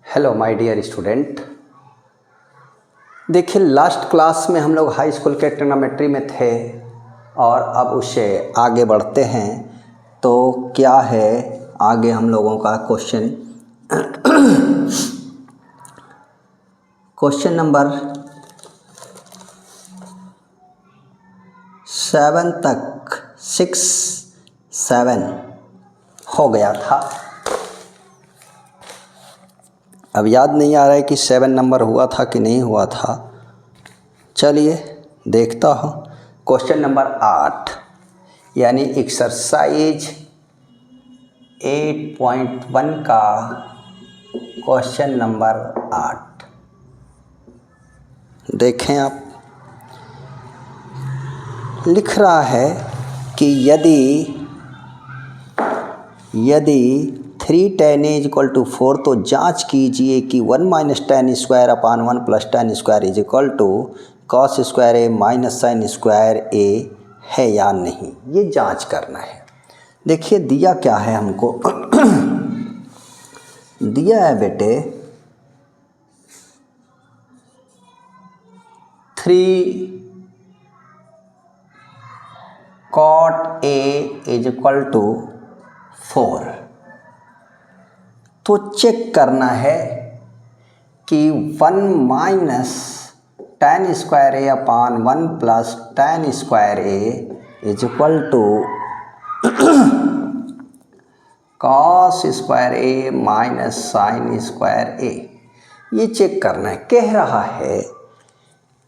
Hello my dear student. देखिए, last class में हम लोग हाई स्कूल के ट्रिग्नोमेट्री में थे और अब उससे आगे बढ़ते हैं। तो क्या है आगे हम लोगों का क्वेश्चन क्वेश्चन नंबर 7 तक 6, 7 हो गया था। अब याद नहीं आ रहा है कि 7 नंबर हुआ था कि नहीं हुआ था। चलिए देखता हूँ। क्वेश्चन नंबर 8 यानी एक्सरसाइज 8.1 का क्वेश्चन नंबर 8 देखें आप। लिख रहा है कि यदि 3 tan a = 4 तो जांच कीजिए कि 1 - tan square upon 1 + tan square = cos square a - sin square a है या नहीं, ये जांच करना है। देखिए दिया क्या है हमको दिया है बेटे 3 cot a = 4। तो चेक करना है कि 1 - tan square a upon 1 + tan square a = cos square a - sin square a। ये चेक करना है। कह रहा है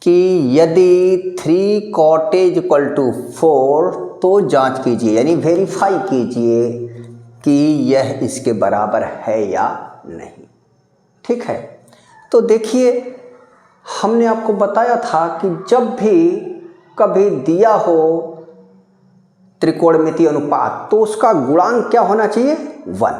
कि यदि 3 cot a = 4 तो जांच कीजिए यानी वेरीफाई कीजिए कि यह इसके बराबर है या नहीं। ठीक है। तो देखिए हमने आपको बताया था कि जब भी कभी दिया हो त्रिकोणमितीय अनुपात तो उसका गुणांक क्या होना चाहिए? 1।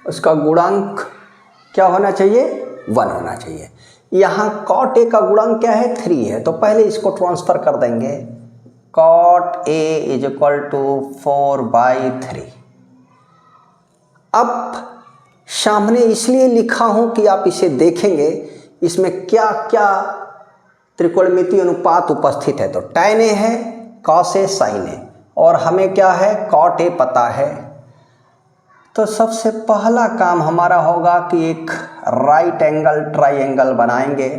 उसका गुणांक क्या होना चाहिए? 1 होना चाहिए। यहाँ cot a का गुणांक क्या है? 3 है। तो पहले इसको ट्रांसफर कर देंगे। cot a = 4/3। अब सामने इसलिए लिखा हूं कि आप इसे देखेंगे इसमें क्या क्या त्रिकोणमितीय अनुपात उपस्थित है। तो tan a है, cos a, sin a, और हमें क्या है? cot a पता है। तो सबसे पहला काम हमारा होगा कि एक राइट एंगल ट्राइंगल बनाएंगे।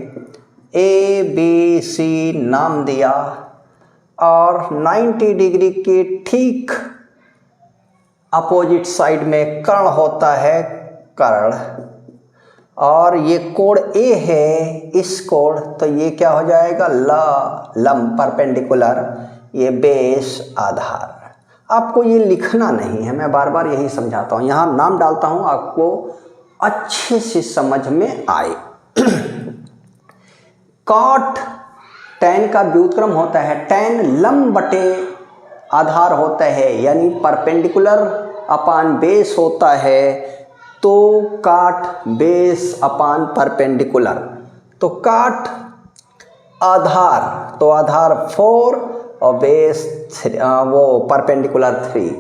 ABC नाम दिया और 90 डिग्री के ठीक अपोजिट साइड में कर्ण होता है, कर्ण, और ये कोण A है, इस कोण, तो ये क्या हो जाएगा? लंब परपेंडिकुलर, ये बेस आधार। आपको ये लिखना नहीं है, मैं बार बार यही समझाता हूँ। यहाँ नाम डालता हूँ आपको अच्छे से समझ में आए। cot tan का व्युत्क्रम होता है। tan लंब बटे आधार होता है यानी परपेंडिकुलर अपान बेस होता है। तो cot बेस अपान परपेंडिकुलर, तो cot आधार, तो आधार 4 और बेस 3, वो परपेंडिकुलर 3।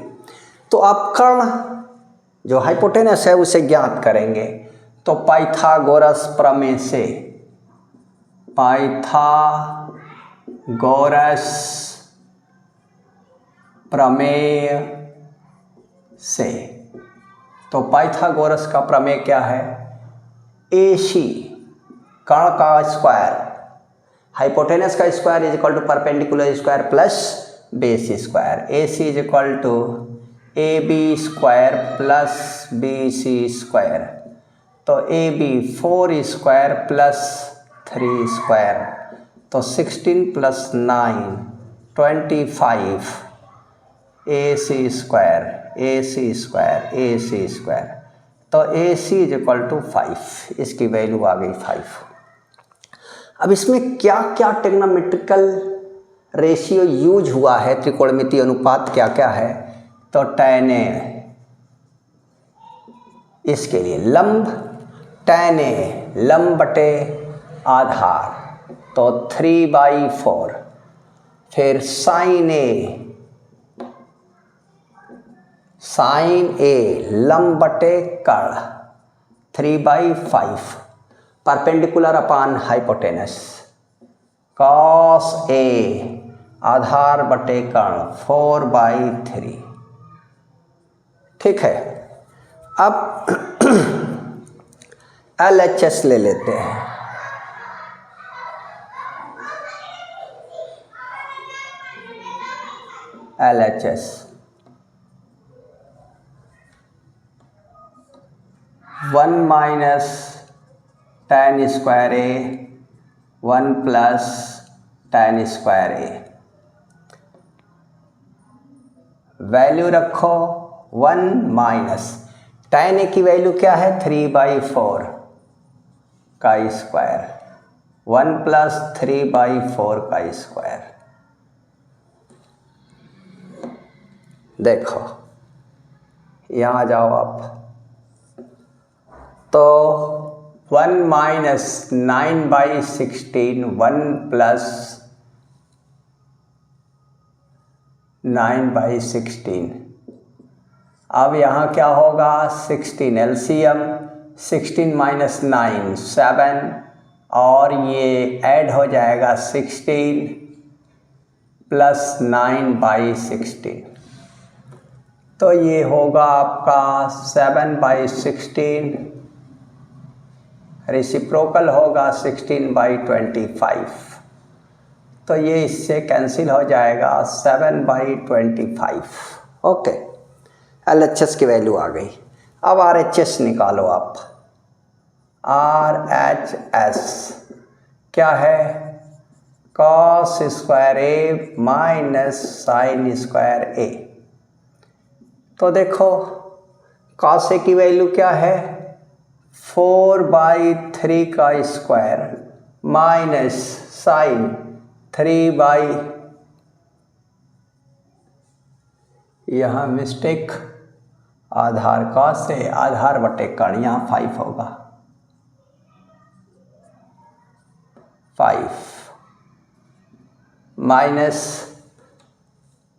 तो आप कर्ण जो हाइपोटेनस है उसे ज्ञात करेंगे। तो पाइथागोरस प्रमेय से, पाइथागोरस प्रमेय से, तो पाइथागोरस का प्रमेय क्या है? AC कर्ण का स्क्वायर, हाइपोटेनस का square = perpendicular square plus base square. AC = AB square plus BC square. तो AB 4 स्क्वायर प्लस 3 स्क्वायर, तो 16 + 9 25 AC square, AC square, AC square. तो AC = 5, इसकी वैल्यू आ गई 5। अब इसमें क्या क्या ट्रिग्नोमेट्रिकल रेशियो यूज हुआ है, त्रिकोणमितीय अनुपात क्या क्या है? तो tan a, इसके लिए लंब, tan a लंब बटे आधार, तो 3/4, फिर साइन ए लंब बटे कर्ण 3/5 perpendicular upon hypotenuse, cos A आधार बटे कर्ण 4/3। ठीक है, अब LHS ले लेते हैं। LHS 1 माइनस tan स्क्वायर ए 1 प्लस tan स्क्वायर ए, वैल्यू रखो 1 माइनस tan ए की वैल्यू क्या है 3/4 का स्क्वायर, 1 प्लस 3/4 का स्क्वायर। देखो यहाँ आ जाओ आप, तो 1 माइनस 9/16 1 प्लस 9/16। अब यहाँ क्या होगा 16 एलसीएम 16 माइनस 9 7 और ये ऐड हो जाएगा 16 प्लस 9/16, तो ये होगा आपका 7/16, रेसिप्रोकल होगा 16/25, तो ये इससे कैंसिल हो जाएगा 7/25। ओके, LHS की वैल्यू आ गई। अब RHS निकालो आप। RHS क्या है, cos square A minus sine square ए। तो देखो कॉस ए की वैल्यू क्या है 4/3 का स्क्वायर माइनस साइन 3/, यहाँ मिस्टेक, आधार कॉस से आधार बटे कर्ण, यहाँ 5 होगा 5 माइनस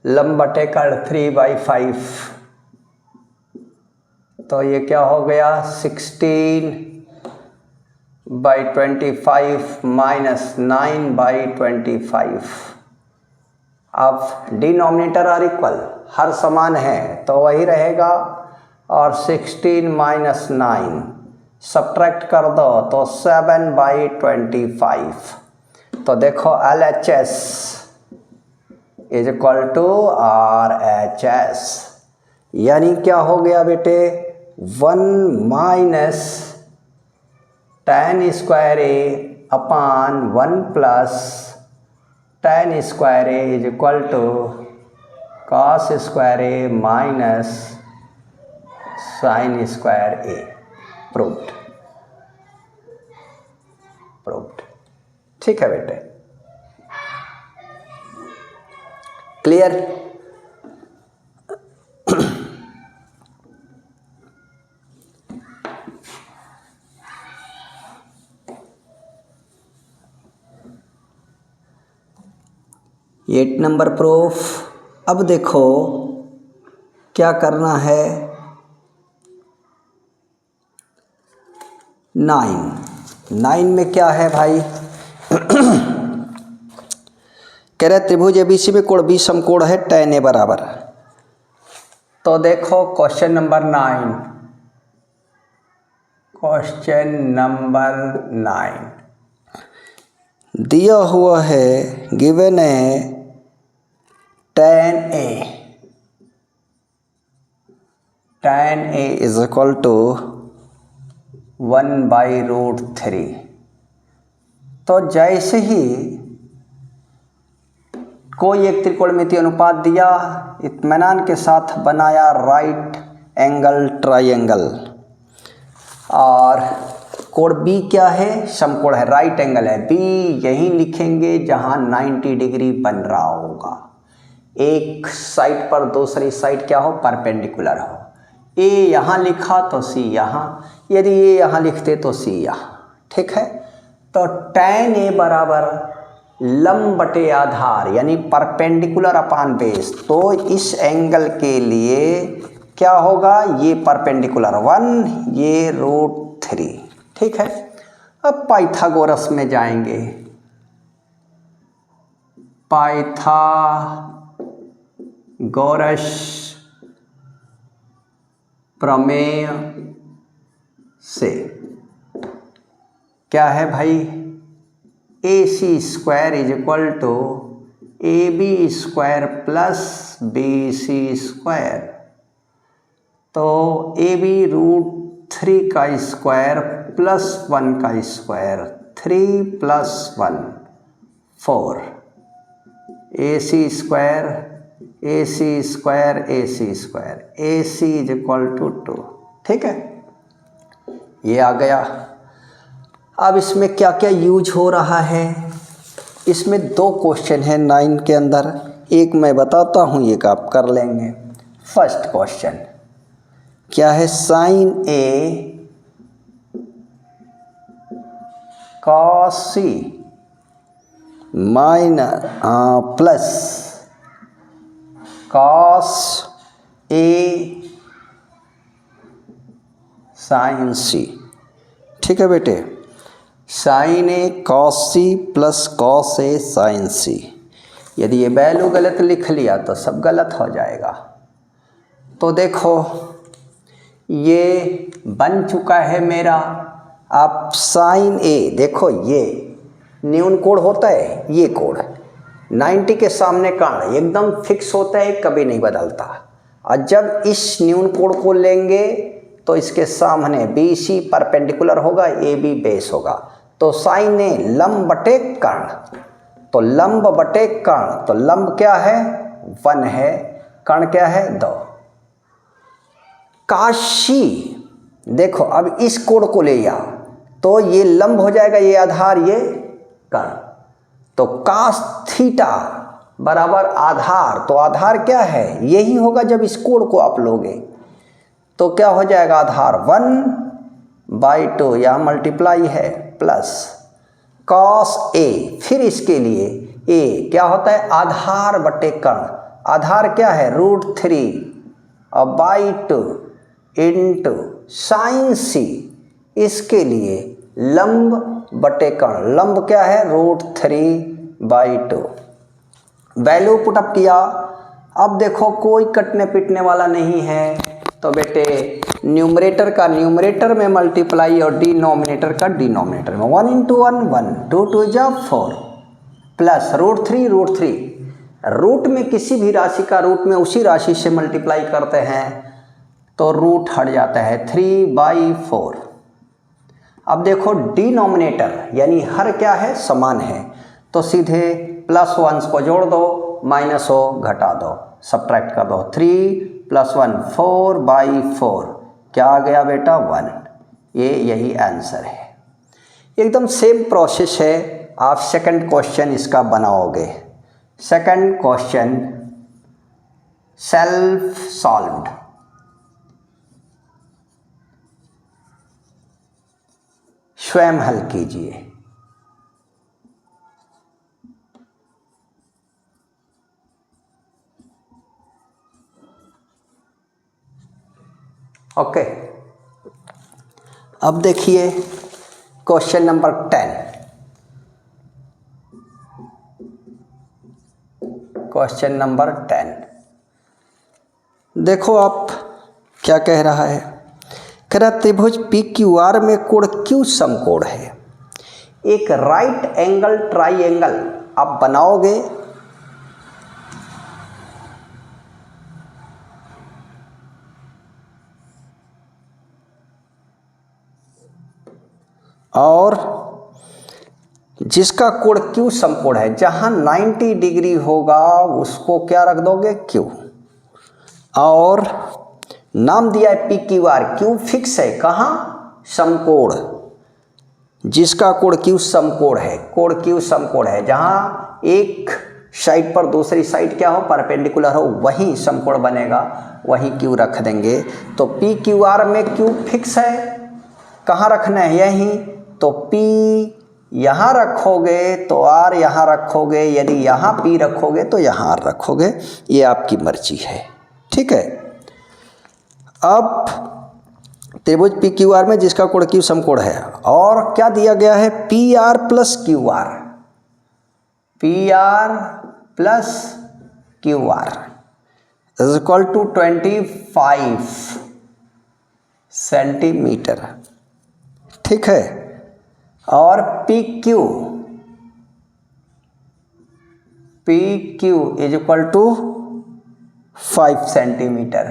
लंब बटे कर्ण 3/5, तो ये क्या हो गया 16/25 माइनस 9/25। अब डिनोमिनेटर और इक्वल हर समान है तो वही रहेगा, और 16 माइनस 9 सब्ट्रैक्ट कर दो तो 7/25। तो देखो LHS is equal to RHS, यानी क्या हो गया बेटे 1 minus tan square A upon 1 plus tan square A is equal to cos square A minus sine square A. Proved. ठीक है बेटे, क्लियर। ये 8 नंबर प्रूफ। अब देखो क्या करना है, 9 में क्या है भाई कह रहे त्रिभुज एबीसी में कोण बी समकोण है tan ए बराबर। तो देखो क्वेश्चन नंबर 9 दिया हुआ है, गिवन है tan A is equal to 1/√3। तो जैसे ही कोई एक त्रिकोणमितीय अनुपात दिया, इत्मीनान के साथ बनाया राइट एंगल ट्रायंगल, और कोण बी क्या है समकोण है, राइट एंगल है, बी यहीं लिखेंगे जहां 90 डिग्री बन रहा होगा, एक साइड पर दूसरी साइड क्या हो परपेंडिकुलर हो। ए यहाँ लिखा तो सी यहाँ, यदि ये यहाँ लिखते तो सी यहाँ। ठीक है, तो tan ए बराबर लंब बटे आधार यानी परपेंडिकुलर अपान बेस, तो इस एंगल के लिए क्या होगा, ये परपेंडिकुलर 1, ये √3। ठीक है, अब पाइथागोरस में जाएंगे। पाइथागोरस प्रमेय से क्या है भाई, AC² = AB² + BC²। तो AB √3 का स्क्वायर प्लस 1 का स्क्वायर, 3 + 1 4, AC² AC = 2। ठीक है, ये आ गया। अब इसमें क्या क्या यूज हो रहा है, इसमें 2 क्वेश्चन है 9 के अंदर, एक मैं बताता हूँ, एक आप कर लेंगे। फर्स्ट क्वेश्चन क्या है, sin A cos C plus cos A sin C। ठीक है बेटे, sin A cos C plus cos A sin C। यदि ये वैल्यू गलत लिख लिया तो सब गलत हो जाएगा। तो देखो ये बन चुका है मेरा। आप sin A देखो, ये न्यून कोण होता है, ये कोण 90 के सामने कर्ण एकदम फिक्स होता है, कभी नहीं बदलता। और जब इस न्यून कोण को लेंगे तो इसके सामने BC परपेंडिकुलर होगा, AB बेस होगा। तो sin A लंब बटे कर्ण, तो लंब बटे कर्ण, तो लंब क्या है 1 है, कर्ण क्या है 2। काशी देखो, अब इस कोण को ले लिया तो ये लंब हो जाएगा, ये आधार, ये कर्ण। तो cos थीटा बराबर आधार, तो आधार क्या है, यही होगा जब इस कोण को आप लोगे। तो क्या हो जाएगा, आधार 1/2, यहाँ मल्टीप्लाई है, प्लस cos A, फिर इसके लिए A क्या होता है, आधार बटे कर्ण। आधार क्या है √3 और /2 इंटू sin C, इसके लिए लंब बटे कर्ण, लंब क्या है √3/2। वैल्यू पुटअप किया। अब देखो कोई कटने पिटने वाला नहीं है, तो बेटे न्यूमरेटर का न्यूमरेटर में मल्टीप्लाई और डिनोमिनेटर का डिनोमिनेटर में, 1 × 1 1, 2 2 4 प्लस √3 रूट में किसी भी राशि का रूट में उसी राशि से मल्टीप्लाई करते हैं तो रूट हट जाता है 3/4। अब देखो डिनोमिनेटर यानी हर क्या है समान है, तो सीधे प्लस 1 को जोड़ दो, माइनस हो घटा दो, सब्ट्रैक्ट कर दो। 3 + 1 4/4 क्या आ गया बेटा 1। यही आंसर है। एकदम सेम प्रोसेस है। आप सेकंड क्वेश्चन इसका बनाओगे। Second question self solved. स्वयं हल कीजिए। ओके, अब देखिए क्वेश्चन नंबर 10। क्वेश्चन नंबर 10 देखो आप क्या कह रहा है। कह रहा त्रिभुज PQR में कोण Q समकोण है। एक राइट एंगल ट्राइएंगल आप बनाओगे। और जिसका कोण Q समकोण है, जहां 90 डिग्री होगा उसको क्या रख दोगे Q, और नाम दिया है PQR। Q फिक्स है कहाँ, समकोण। जिसका कोण Q समकोण है, कोण Q समकोण है, जहां एक साइड पर दूसरी साइड क्या हो परपेंडिकुलर हो, वहीं समकोण बनेगा, वहीं Q रख देंगे। तो PQR में Q फिक्स है, कहाँ रखना है यहीं, तो P यहाँ रखोगे तो आर यहाँ रखोगे, यदि यहाँ पी रखोगे तो यहाँ आर रखोगे, ये आपकी मर्जी है। ठीक है। अब त्रिभुज पी क्यू आर में जिसका कोण क्यू समकोण है, और क्या दिया गया है, P R plus Q R, P R plus Q R is equal to 25 centimetre. ठीक है। और P Q is equal to 5 centimetre,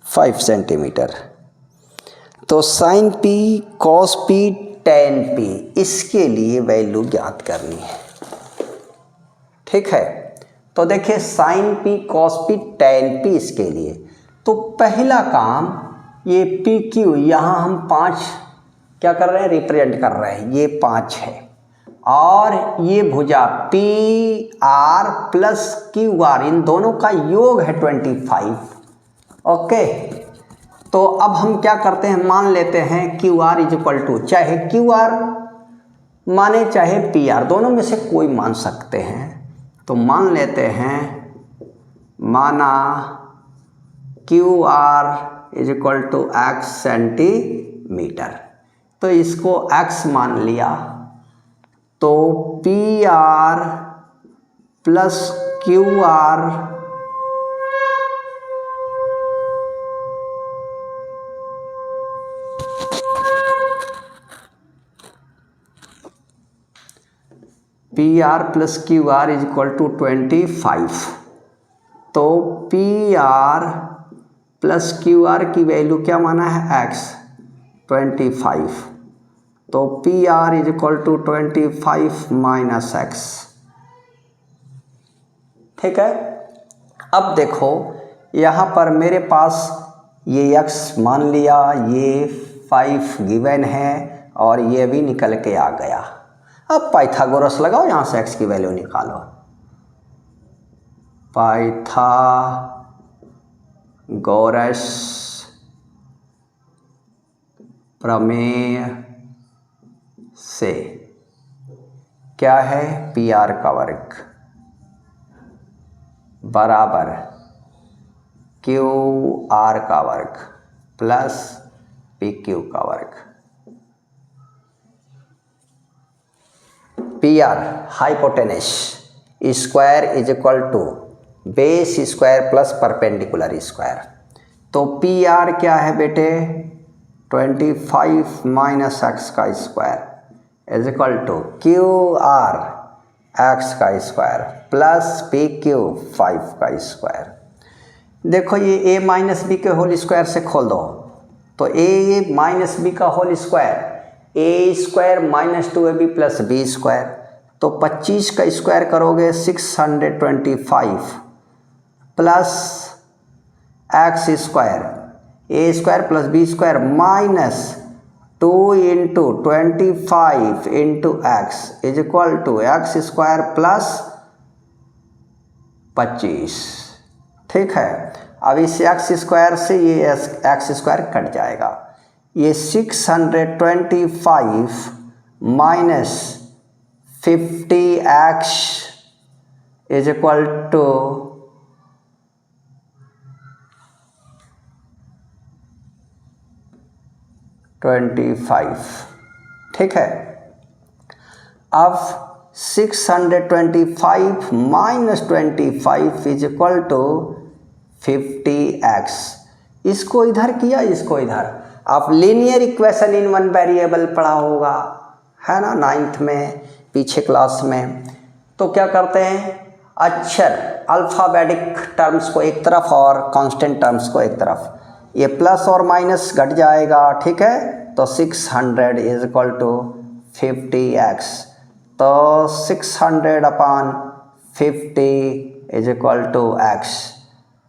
5 centimetre. तो sine P, cos P, tan P, इसके लिए वैल्यू ज्ञात करनी है। ठीक है। तो देखिए sine P, cos P, tan P, इसके लिए तो पहला काम, ये पी क्यू यहाँ हम 5 क्या कर रहे हैं, रिप्रेजेंट कर रहे हैं, ये 5 है, और ये भुजा P R plus Q R, इन दोनों का योग है 25। ओके। तो अब हम क्या करते हैं, मान लेते हैं Q R is equal to, चाहे क्यू आर माने चाहे पी आर, दोनों में से कोई मान सकते हैं। तो मान लेते हैं, माना Q R is equal to X centimetre, तो इसको x मान लिया, तो P R plus Q R P R plus Q R is equal to 25। तो P R plus Q R की वैल्यू क्या माना है, x 25। तो P R is equal to 25 minus X. ठीक है। अब देखो यहाँ पर मेरे पास ये x मान लिया, ये 5 गिवन है, और ये भी निकल के आ गया। अब पाइथागोरस लगाओ, यहाँ से x की वैल्यू निकालो। पाइथागोरस प्रमेय से क्या है, पी आर का वर्ग बराबर क्यू आर का वर्ग प्लस पी क्यू का वर्ग। P R hypotenuse square is equal to base square plus perpendicular square. तो पी आर क्या है बेटे, 25 माइनस एक्स का square is equal to Q R X का स्क्वायर प्लस पी क्यू 5 का स्क्वायर। देखो ये ए माइनस बी के होल स्क्वायर से खोल दो, तो ए माइनस बी का whole square, A square minus 2ab plus B square, तो 25 का स्क्वायर करोगे 625 plus X square, A square plus B square minus 2 into 25 into X is equal to X square plus 25। ठीक है। अब इस x square से ये एक्स स्क्वायर कट जाएगा, ये 625 minus 50x is equal to 25। ठीक है। अब 625 minus 25 is equal to 50x, इसको इधर किया, इसको इधर। आप linear equation in one variable पढ़ा होगा, है ना, 9th में, पीछे क्लास में। तो क्या करते हैं, अक्षर अल्फ़ाबेटिक टर्म्स को एक तरफ और कांस्टेंट टर्म्स को एक तरफ, ये प्लस और माइनस घट जाएगा। ठीक है। तो 600 इज इक्वल टू 50x, तो 600 अपान 50 इज इक्वल टू x,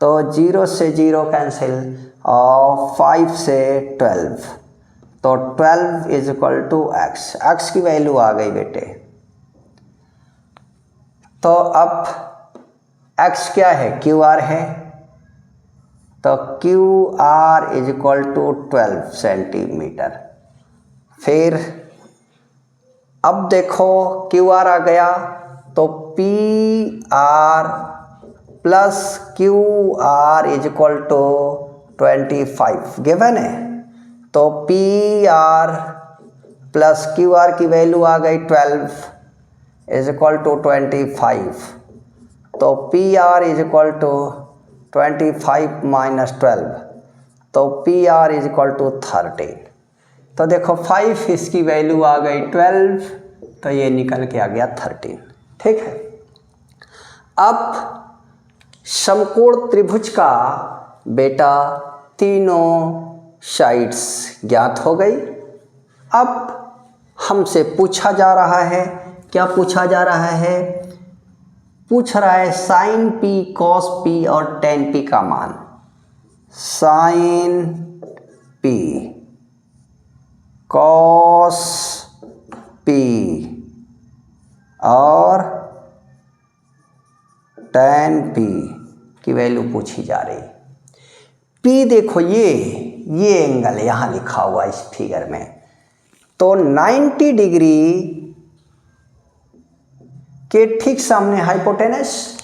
तो 0 से 0 कैंसिल और 5 से 12, तो 12 is equal to x। x की वैल्यू आ गई बेटे। तो अब x क्या है, क्यू आर है, तो Q R is equal to 12 centimetre. फिर अब देखो क्यू आर आ गया तो P R plus Q R is equal to 25 given है। तो P R plus Q R की वैल्यू आ गई 12 इज इक्वल टू 25। तो P R is equal to 25 minus 12, तो P R is equal to 13। तो देखो 5 इसकी वैल्यू आ गई 12, तो ये निकल के आ गया 13। ठीक है। अब समकोण त्रिभुज का बेटा तीनों साइड्स ज्ञात हो गई। अब हमसे पूछा जा रहा है, क्या पूछा जा रहा है? पूछ रहा है साइन पी, कॉस पी और टेन पी का मान। साइन पी, कॉस पी और टेन पी की वैल्यू पूछी जा रही। पी देखो ये एंगल यहाँ लिखा हुआ इस फिगर में, तो 90 डिग्री के ठीक सामने हाइपोटेनस,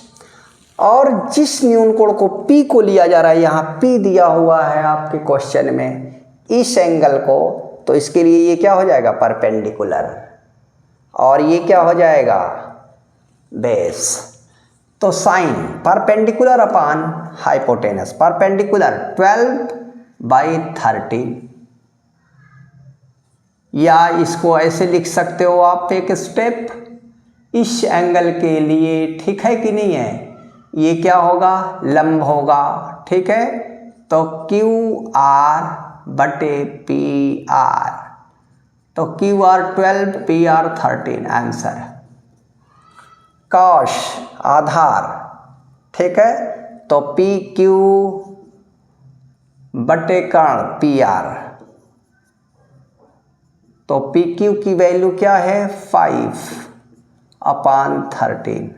और जिस न्यून कोण को पी को लिया जा रहा है, यहाँ पी दिया हुआ है आपके क्वेश्चन में इस एंगल को, तो इसके लिए ये क्या हो जाएगा? परपेंडिकुलर, और ये क्या हो जाएगा? बेस। तो sine perpendicular upon hypotenuse, perpendicular 12/13, या इसको ऐसे लिख सकते हो आप एक स्टेप इस एंगल के लिए। ठीक है कि नहीं है? ये क्या होगा? लंब होगा। ठीक है। तो क्यू आर बटे पी आर, तो Q R 12, P R 13 answer. Cos आधार, ठीक है, तो पी क्यू बटे कर्ण पी आर, तो पी क्यू की वैल्यू क्या है? 5/13।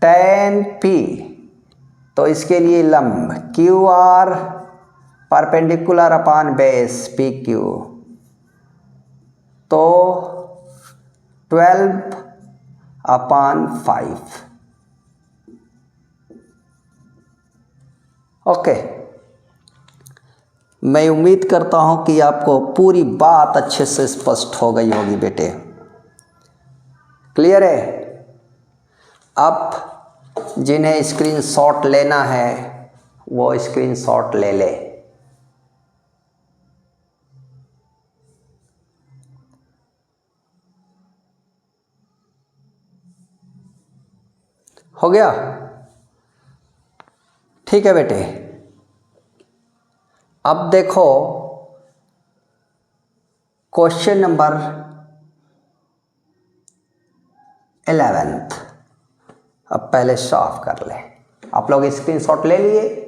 टेन पी, तो इसके लिए लंब Q R perpendicular upon base P Q, तो 12/5। ओके। मैं उम्मीद करता हूं कि आपको पूरी बात अच्छे से स्पष्ट हो गई होगी बेटे। क्लियर है? अब जिन्हें स्क्रीनशॉट लेना है वो स्क्रीनशॉट ले ले। हो गया? ठीक है बेटे। अब देखो क्वेश्चन नंबर 11। अब पहले सॉल्व कर ले। आप लोग स्क्रीनशॉट ले लिए?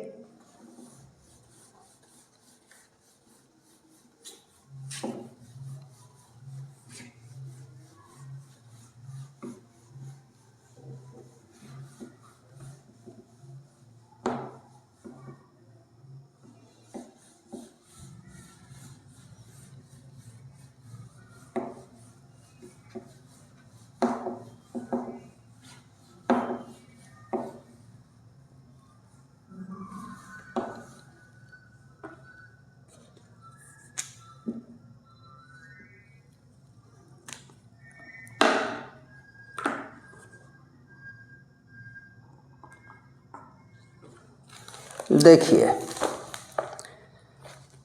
देखिए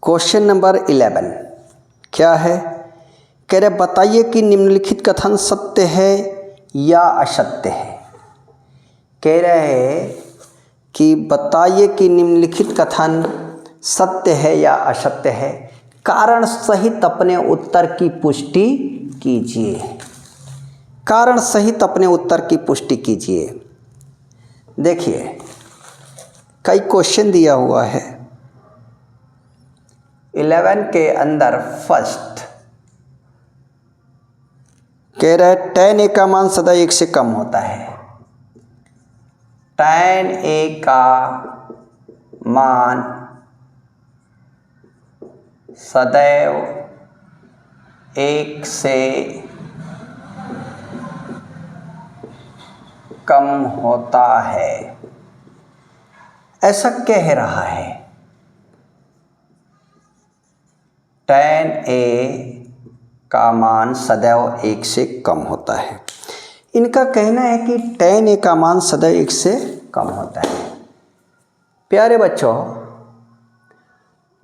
क्वेश्चन नंबर 11 क्या है? कह रहे बताइए कि निम्नलिखित कथन सत्य है या असत्य है। कह रहे हैं कि बताइए कि निम्नलिखित कथन सत्य है या असत्य है, कारण सहित अपने उत्तर की पुष्टि कीजिए। कारण सहित अपने उत्तर की पुष्टि कीजिए। देखिए कई क्वेश्चन दिया हुआ है 11 के अंदर। फर्स्ट कह रहा है tan a का मान सदा 1 से कम होता है। tan a का मान सदैव 1 से कम होता है, ऐसा कह रहा है। tan a का मान सदैव 1 से कम होता है। इनका कहना है कि tan a का मान सदैव 1 से कम होता है। प्यारे बच्चों,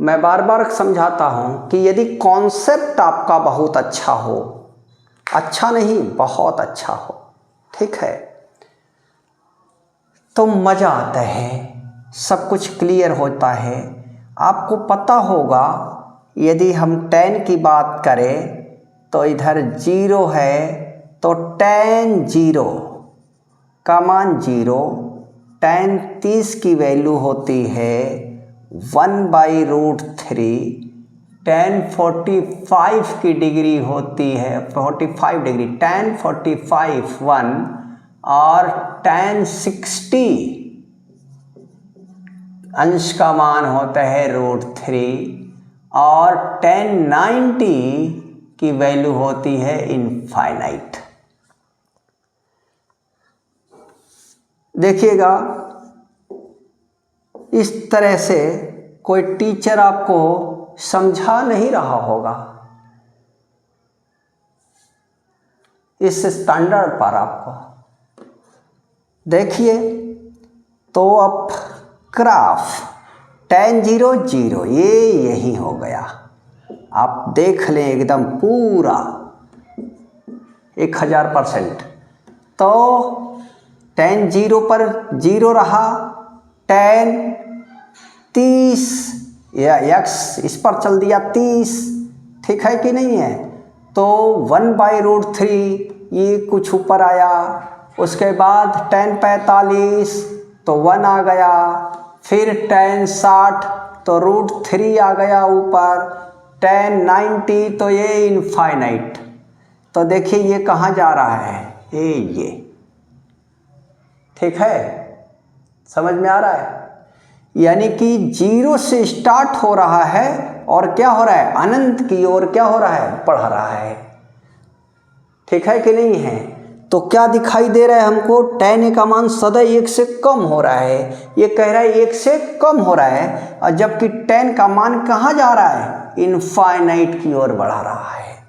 मैं बार बार समझाता हूँ कि यदि कॉन्सेप्ट आपका बहुत अच्छा हो, अच्छा नहीं बहुत अच्छा हो, ठीक है, तो मज़ा आता है, सब कुछ क्लियर होता है। आपको पता होगा यदि हम tan की बात करें तो इधर 0 है, तो tan 0 का मान 0, tan 30 की वैल्यू होती है 1/√3, tan 45 की डिग्री होती है 45 डिग्री, tan 45 1, और tan 60 अंश का मान होता है √3, और tan 90 की वैल्यू होती है इनफाइनाइट। देखिएगा, इस तरह से कोई टीचर आपको समझा नहीं रहा होगा इस स्टैंडर्ड पर। आपको देखिए, तो अब ग्राफ tan 0 0 ये यही हो गया। आप देख लें एकदम पूरा 1000%। तो tan 0 पर 0 रहा, tan 30 या x इस पर चल दिया 30, ठीक है कि नहीं है, तो 1/√3 ये कुछ ऊपर आया। उसके बाद tan 45 तो 1 आ गया, फिर tan 60 तो √3 आ गया ऊपर, tan 90 तो ये इनफाइनाइट। तो देखिए ये कहाँ जा रहा है, ये ठीक है, समझ में आ रहा है। यानी कि 0 से स्टार्ट हो रहा है और क्या हो रहा है, अनंत की ओर क्या हो रहा है, बढ़ रहा है, ठीक है कि नहीं है। तो क्या दिखाई दे रहा है हमको, tan a का मान सदैव 1 से कम हो रहा है। ये कह रहा है 1 से कम हो रहा है, और जबकि tan का मान कहाँ जा रहा है, इनफाइनाइट की ओर बढ़ा रहा है।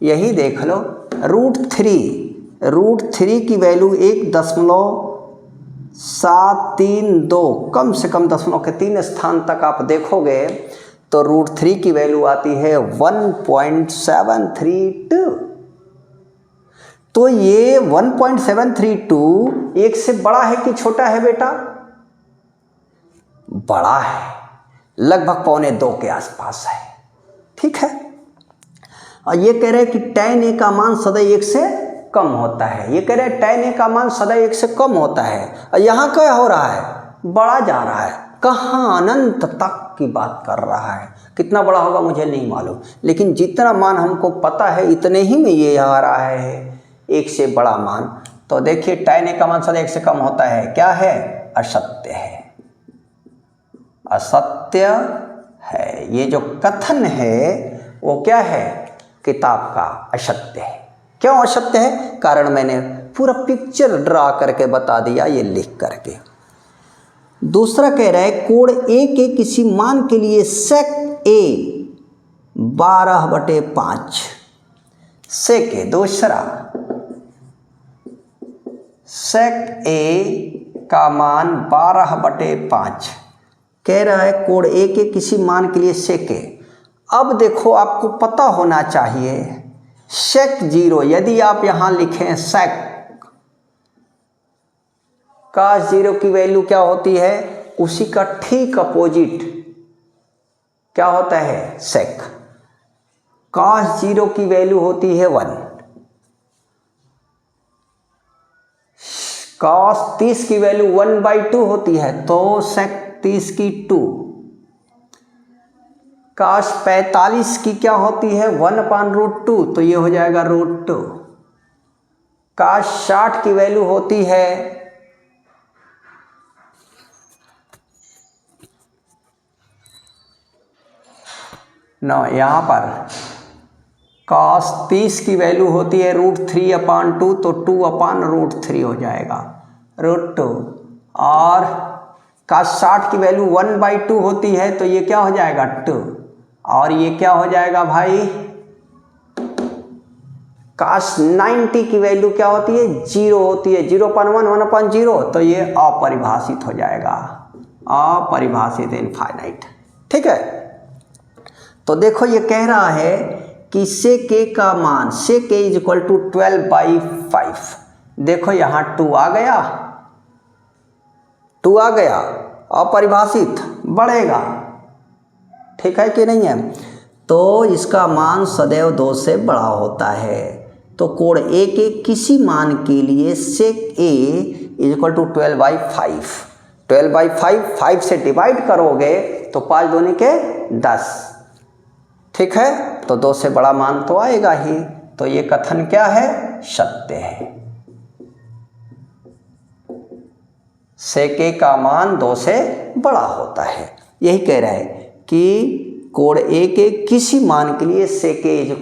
यही देख लो, √3 की वैल्यू 1.732, कम से कम दशमलव के 3 स्थान तक आप देखोगे तो √3 की वैल्यू आती है 1.732। तो ये 1.732 1 से बड़ा है कि छोटा है बेटा, बड़ा है, लगभग 1.25 के आसपास है, ठीक है। और ये कह रहे हैं कि tan a का मान सदैव 1 से कम होता है। ये कह रहे हैं tan a का मान सदैव 1 से कम होता है, और यहाँ क्या हो रहा है, बड़ा जा रहा है। कहाँ, अनंत तक की बात कर रहा है। कितना बड़ा होगा मुझे नहीं मालूम, लेकिन जितना मान हमको पता है इतने ही में ये आ रहा है 1 से बड़ा मान। तो देखिए tan a का मान सदैव 1 से कम होता है, क्या है, असत्य है, असत्य है। ये जो कथन है वो क्या है, किताब का असत्य है। क्यों असत्य है, कारण मैंने पूरा पिक्चर ड्रा करके बता दिया, ये लिख करके। दूसरा कह रहा है कोण a के किसी मान के लिए sec a 12/5, sec a, दूसरा sec a का मान 12/5 कह रहा है कोण a के किसी मान के लिए sec a। अब देखो, आपको पता होना चाहिए sec 0, यदि आप यहाँ लिखें sec, cos 0 की वैल्यू क्या होती है, उसी का ठीक अपोजिट क्या होता है, sec। cos 0 की वैल्यू होती है 1, cos 30 की वैल्यू 1/2 होती है, तो sec 30 की 2। cos 45 की क्या होती है, 1/√2, तो ये हो जाएगा √2। cos 60 की वैल्यू होती है 9, यहाँ पर cos 30 की वैल्यू होती है √3/2, तो 2/√3 हो जाएगा। √2 और cos60 की वैल्यू 1/2 होती है तो ये क्या हो जाएगा 2 और ये क्या हो जाएगा भाई cos90 की वैल्यू क्या होती है 0 होती है 0.1 1/0 तो ये अपरिभाषित हो जाएगा अपरिभाषित इनफाइनाइट। ठीक है तो देखो ये कह रहा है कि sec a का मान sec a = 12/5। देखो यहाँ 2 आ गया अपरिभाषित बढ़ेगा। ठीक है कि नहीं है तो इसका मान सदैव 2 से बड़ा होता है। तो कोण a के किसी मान के लिए sec a = 12/5 12/5 5 से डिवाइड करोगे तो 5 दूनी के 10। ठीक है तो 2 से बड़ा मान तो आएगा ही। तो ये कथन क्या है सत्य है। sec a का मान 2 से बड़ा होता है। यही कह रहा है कि कोण a के किसी मान के लिए sec a =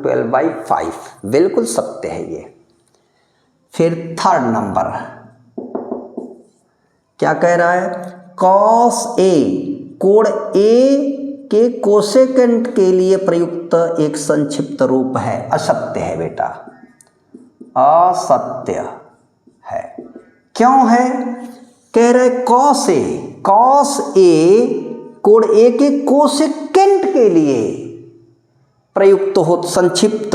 12/5 बिल्कुल सत्य है ये। फिर थर्ड नंबर क्या कह रहा है cos a कोण a के कोसेकेंट के लिए प्रयुक्त एक संक्षिप्त रूप है। असत्य है बेटा असत्य है। क्यों है कह रहे cos a कोण a के कोसेकेंट के लिए प्रयुक्त हो संक्षिप्त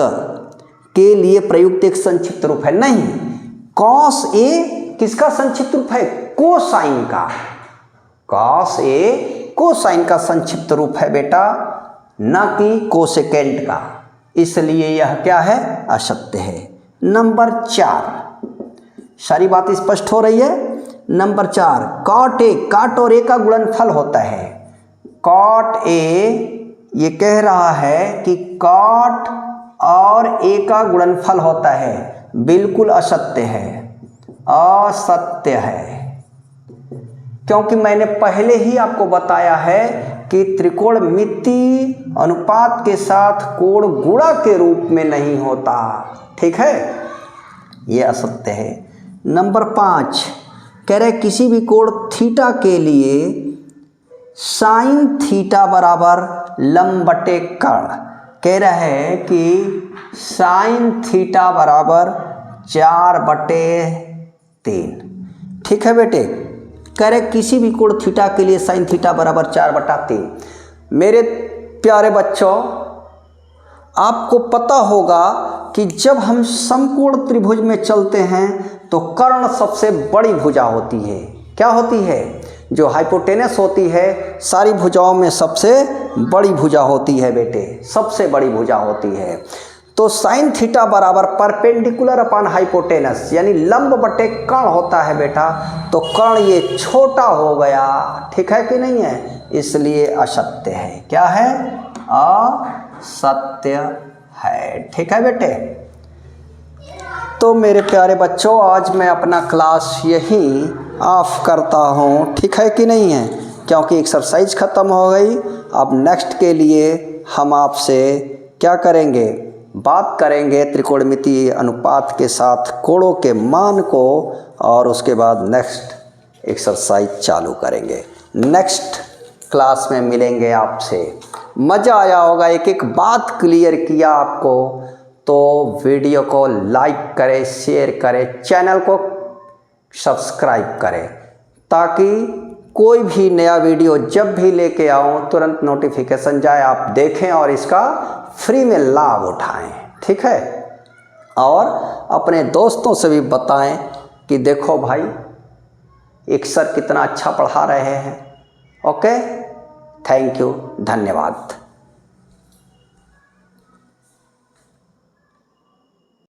के लिए प्रयुक्त एक संक्षिप्त रूप है। नहीं cos a किसका संक्षिप्त रूप है कोसाइन का। cos a कोसाइन का संक्षिप्त रूप है बेटा ना कि कोसेकेंट का। इसलिए यह क्या है असत्य है। नंबर 4 सारी बात स्पष्ट हो रही है। नंबर 4 cot a cot और a का गुणनफल होता है। cot a ये कह रहा है कि cot और a का गुणनफल होता है। बिल्कुल असत्य है असत्य है। क्योंकि मैंने पहले ही आपको बताया है कि त्रिकोणमितीय अनुपात के साथ कोण गुणा के रूप में नहीं होता। ठीक है ये असत्य है। नंबर 5 कह रहे किसी भी कोण थीटा के लिए sin थीटा बराबर लंब बटे कर्ण। कह रहे हैं कि sin थीटा बराबर 4/3। ठीक है बेटे कह रहे किसी भी कोण थीटा के लिए sin थीटा बराबर 4/3। मेरे प्यारे बच्चों आपको पता होगा कि जब हम समकोण त्रिभुज में चलते हैं तो कर्ण सबसे बड़ी भुजा होती है। क्या होती है जो हाइपोटेनस होती है सारी भुजाओं में सबसे बड़ी भुजा होती है बेटे सबसे बड़ी भुजा होती है। तो sin थीटा बराबर परपेंडिकुलर अपॉन हाइपोटेनस यानी लंब बटे कर्ण होता है बेटा। तो कर्ण ये छोटा हो गया। ठीक है कि नहीं है इसलिए असत्य है। क्या है असत्य है। ठीक है बेटे तो मेरे प्यारे बच्चों आज मैं अपना क्लास यहीं ऑफ करता हूँ। ठीक है कि नहीं है क्योंकि एक्सरसाइज ख़त्म हो गई। अब नेक्स्ट के लिए हम आपसे क्या करेंगे बात करेंगे त्रिकोणमितीय अनुपात के साथ कोणों के मान को और उसके बाद नेक्स्ट एक्सरसाइज चालू करेंगे। नेक्स्ट क्लास में मिलेंगे आपसे। मज़ा आया होगा एक एक बात क्लियर किया आपको। तो वीडियो को लाइक करें शेयर करें चैनल को सब्सक्राइब करें ताकि कोई भी नया वीडियो जब भी लेके आऊँ तुरंत नोटिफिकेशन जाए आप देखें और इसका फ्री में लाभ उठाएं। ठीक है और अपने दोस्तों से भी बताएं कि देखो भाई एक सर कितना अच्छा पढ़ा रहे हैं। ओके थैंक यू धन्यवाद।